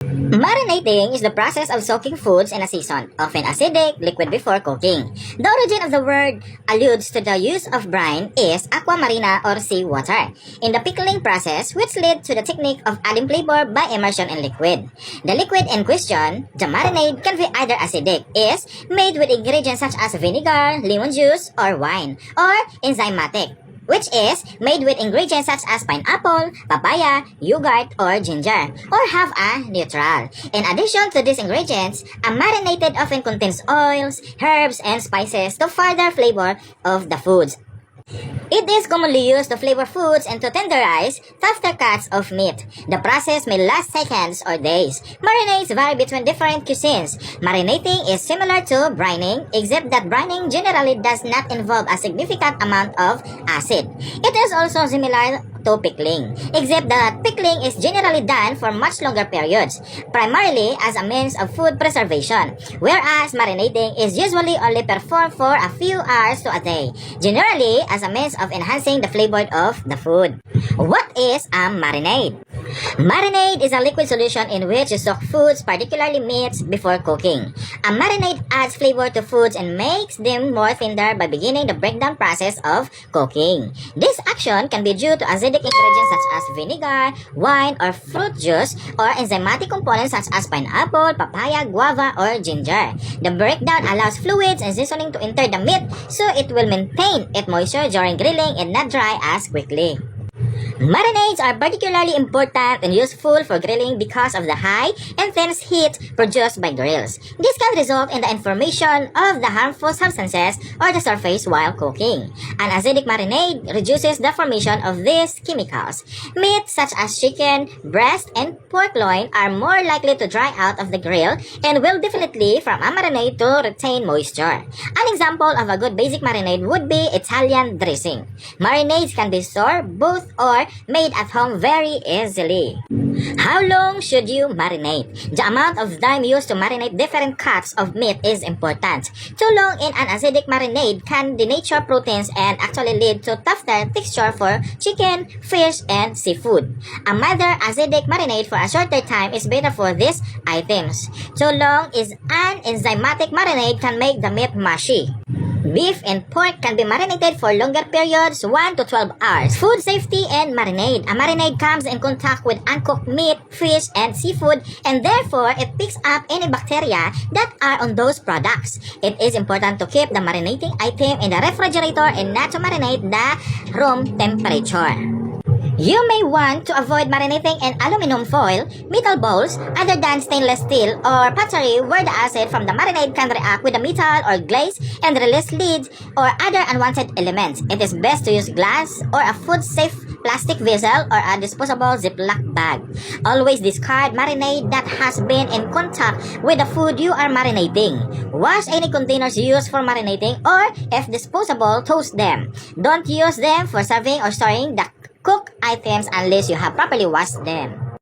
Marinating is the process of soaking foods in a seasoned, often acidic, liquid before cooking. The origin of the word alludes to the use of brine is aqua marina or sea water in the pickling process, which led to the technique of adding flavor by immersion in liquid. The liquid in question, the marinade, can be either acidic, is made with ingredients such as vinegar, lemon juice, or wine, or enzymatic, which is made with ingredients such as pineapple, papaya, yogurt, or ginger, or have a neutral. In addition to these ingredients, a marinated often contains oils, herbs, and spices to further flavor of the foods. It is commonly used to flavor foods and to tenderize tougher cuts of meat. The process may last seconds or days. Marinades vary between different cuisines. Marinating is similar to brining, except that brining generally does not involve a significant amount of acid. It is also similar to pickling, except that pickling is generally done for much longer periods, primarily as a means of food preservation, whereas marinating is usually only performed for a few hours to a day, generally as a means of enhancing the flavor of the food. What is a marinade? Marinade is a liquid solution in which you soak foods, particularly meats, before cooking. A marinade adds flavor to foods and makes them more tender by beginning the breakdown process of cooking. This action can be due to acidic ingredients such as vinegar, wine, or fruit juice, or enzymatic components such as pineapple, papaya, guava, or ginger. The breakdown allows fluids and seasoning to enter the meat so it will maintain its moisture during grilling and not dry as quickly. Marinades are particularly important and useful for grilling because of the high, intense heat produced by grills. This can result in the formation of the harmful substances or the surface while cooking. An acidic marinade reduces the formation of these chemicals. Meat such as chicken, breast, and pork loin are more likely to dry out of the grill and will definitely from a marinade to retain moisture. An example of a good basic marinade would be Italian dressing. Marinades can be stored both or made at home very easily. How long should you marinate? The amount of time used to marinate different cuts of meat is important. Too long in an acidic marinade can denature proteins and actually lead to tougher texture for chicken, fish, and seafood. A milder acidic marinade for a shorter time is better for these items. Too long is an enzymatic marinade can make the meat mushy. Beef and pork can be marinated for longer periods, 1 to 12 hours. Food safety and marinade. A marinade comes in contact with uncooked meat, fish, and seafood, and therefore it picks up any bacteria that are on those products. It is important to keep the marinating item in the refrigerator and not to marinate the room temperature. You may want to avoid marinating in aluminum foil, metal bowls, other than stainless steel or pottery where the acid from the marinade can react with the metal or glaze and release leads or other unwanted elements. It is best to use glass or a food-safe plastic vessel or a disposable Ziploc bag. Always discard marinade that has been in contact with the food you are marinating. Wash any containers used for marinating or, if disposable, toast them. Don't use them for serving or storing the cooked items unless you have properly washed them.